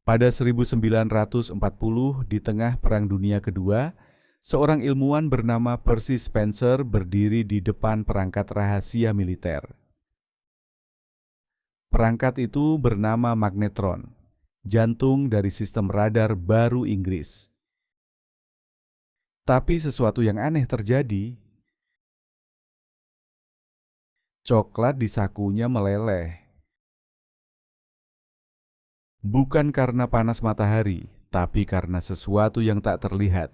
Pada 1940, di tengah Perang Dunia Kedua, seorang ilmuwan bernama Percy Spencer berdiri di depan perangkat rahasia militer. Perangkat itu bernama magnetron, jantung dari sistem radar baru Inggris. Tapi sesuatu yang aneh terjadi. Coklat di sakunya meleleh. Bukan karena panas matahari, tapi karena sesuatu yang tak terlihat.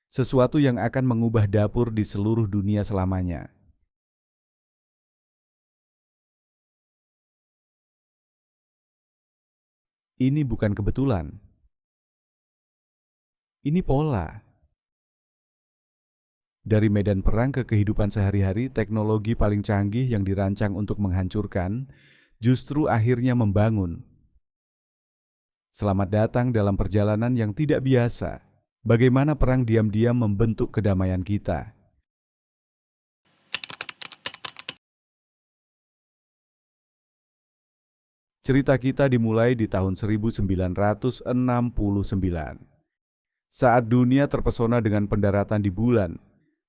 Sesuatu yang akan mengubah dapur di seluruh dunia selamanya. Ini bukan kebetulan. Ini pola. Dari medan perang ke kehidupan sehari-hari, teknologi paling canggih yang dirancang untuk menghancurkan, justru akhirnya membangun. Selamat datang dalam perjalanan yang tidak biasa. Bagaimana perang diam-diam membentuk kedamaian kita. Cerita kita dimulai di tahun 1969. Saat dunia terpesona dengan pendaratan di bulan,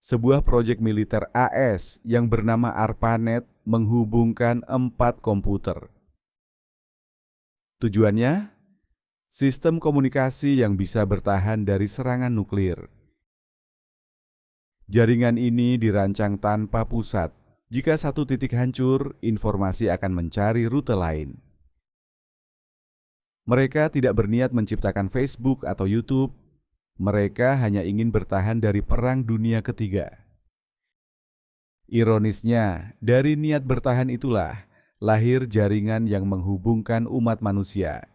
sebuah proyek militer AS yang bernama ARPANET menghubungkan 4 komputer. Tujuannya? Sistem komunikasi yang bisa bertahan dari serangan nuklir. Jaringan ini dirancang tanpa pusat. Jika satu titik hancur, informasi akan mencari rute lain. Mereka tidak berniat menciptakan Facebook atau YouTube. Mereka hanya ingin bertahan dari Perang Dunia Ketiga. Ironisnya, dari niat bertahan itulah lahir jaringan yang menghubungkan umat manusia.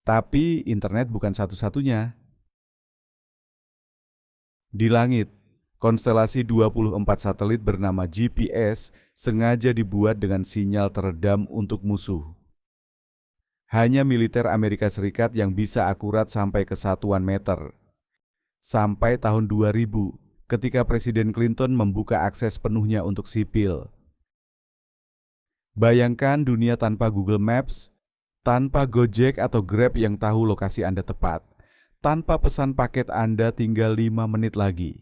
Tapi internet bukan satu-satunya. Di langit, konstelasi 24 satelit bernama GPS sengaja dibuat dengan sinyal teredam untuk musuh. Hanya militer Amerika Serikat yang bisa akurat sampai ke satuan meter. Sampai tahun 2000, ketika Presiden Clinton membuka akses penuhnya untuk sipil. Bayangkan dunia tanpa Google Maps, tanpa Gojek atau Grab yang tahu lokasi Anda tepat, tanpa pesan paket Anda tinggal 5 menit lagi.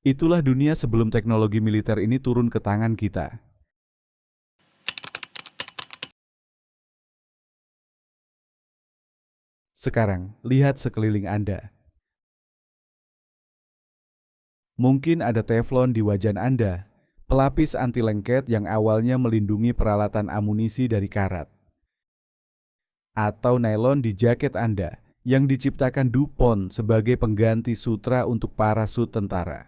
Itulah dunia sebelum teknologi militer ini turun ke tangan kita. Sekarang, lihat sekeliling Anda. Mungkin ada teflon di wajan Anda, pelapis anti lengket yang awalnya melindungi peralatan amunisi dari karat. Atau nilon di jaket Anda yang diciptakan DuPont sebagai pengganti sutra untuk parasut tentara.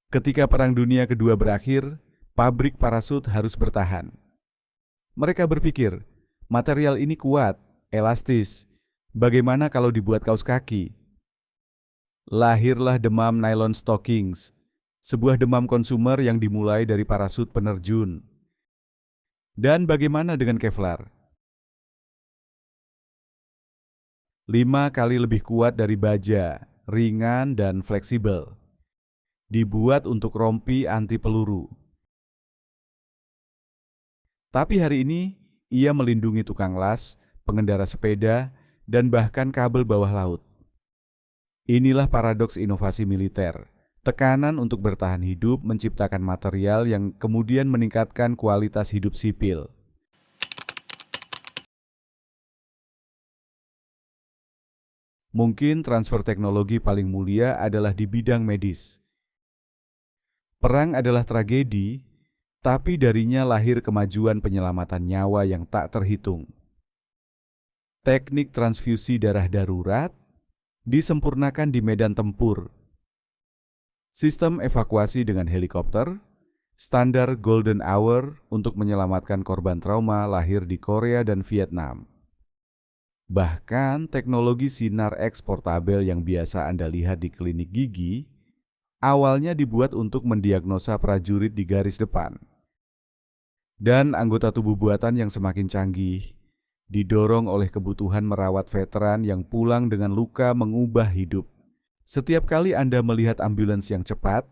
Ketika Perang Dunia Kedua berakhir, pabrik parasut harus bertahan. Mereka berpikir, material ini kuat, elastis. Bagaimana kalau dibuat kaos kaki? Lahirlah demam nylon stockings, sebuah demam konsumer yang dimulai dari parasut penerjun. Dan bagaimana dengan Kevlar? 5 kali lebih kuat dari baja, ringan dan fleksibel. Dibuat untuk rompi anti peluru. Tapi hari ini, ia melindungi tukang las, pengendara sepeda, dan bahkan kabel bawah laut. Inilah paradoks inovasi militer. Tekanan untuk bertahan hidup menciptakan material yang kemudian meningkatkan kualitas hidup sipil. Mungkin transfer teknologi paling mulia adalah di bidang medis. Perang adalah tragedi, tapi darinya lahir kemajuan penyelamatan nyawa yang tak terhitung. Teknik transfusi darah darurat disempurnakan di medan tempur. Sistem evakuasi dengan helikopter, standar golden hour untuk menyelamatkan korban trauma lahir di Korea dan Vietnam. Bahkan teknologi sinar X portabel yang biasa Anda lihat di klinik gigi, awalnya dibuat untuk mendiagnosa prajurit di garis depan. Dan anggota tubuh buatan yang semakin canggih, didorong oleh kebutuhan merawat veteran yang pulang dengan luka mengubah hidup. Setiap kali Anda melihat ambulans yang cepat,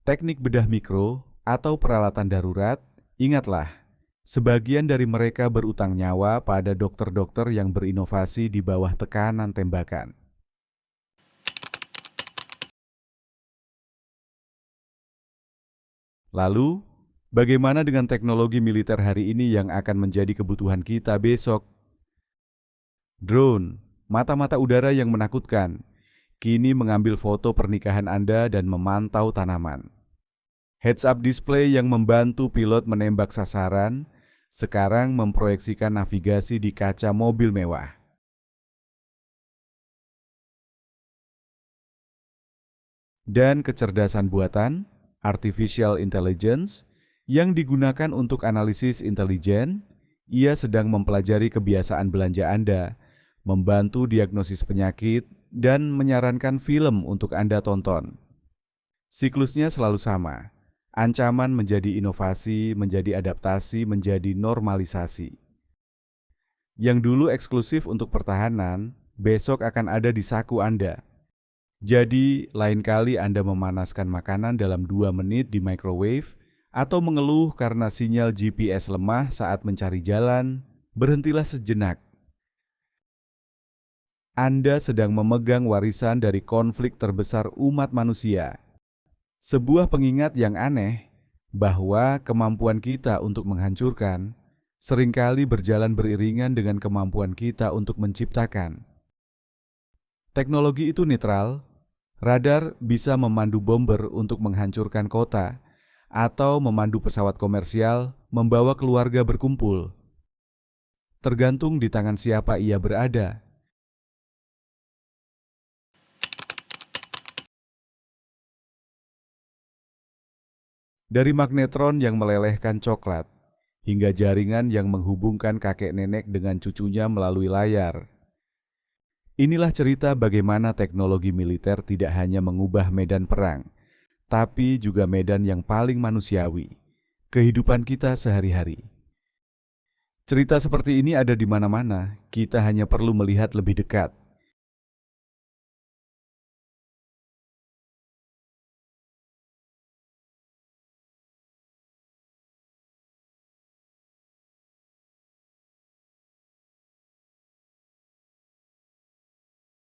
teknik bedah mikro, atau peralatan darurat, ingatlah, sebagian dari mereka berutang nyawa pada dokter-dokter yang berinovasi di bawah tekanan tembakan. Lalu, bagaimana dengan teknologi militer hari ini yang akan menjadi kebutuhan kita besok? Drone, mata-mata udara yang menakutkan, kini mengambil foto pernikahan Anda dan memantau tanaman. Heads-up display yang membantu pilot menembak sasaran, sekarang memproyeksikan navigasi di kaca mobil mewah. Dan kecerdasan buatan, artificial intelligence, yang digunakan untuk analisis intelijen, ia sedang mempelajari kebiasaan belanja Anda, membantu diagnosis penyakit, dan menyarankan film untuk Anda tonton. Siklusnya selalu sama. Ancaman menjadi inovasi, menjadi adaptasi, menjadi normalisasi. Yang dulu eksklusif untuk pertahanan, besok akan ada di saku Anda. Jadi, lain kali Anda memanaskan makanan dalam 2 menit di microwave atau mengeluh karena sinyal GPS lemah saat mencari jalan, berhentilah sejenak. Anda sedang memegang warisan dari konflik terbesar umat manusia. Sebuah pengingat yang aneh bahwa kemampuan kita untuk menghancurkan seringkali berjalan beriringan dengan kemampuan kita untuk menciptakan. Teknologi itu netral. Radar bisa memandu bomber untuk menghancurkan kota atau memandu pesawat komersial membawa keluarga berkumpul. Tergantung di tangan siapa ia berada. Dari magnetron yang melelehkan coklat, hingga jaringan yang menghubungkan kakek nenek dengan cucunya melalui layar. Inilah cerita bagaimana teknologi militer tidak hanya mengubah medan perang, tapi juga medan yang paling manusiawi, kehidupan kita sehari-hari. Cerita seperti ini ada di mana-mana, kita hanya perlu melihat lebih dekat.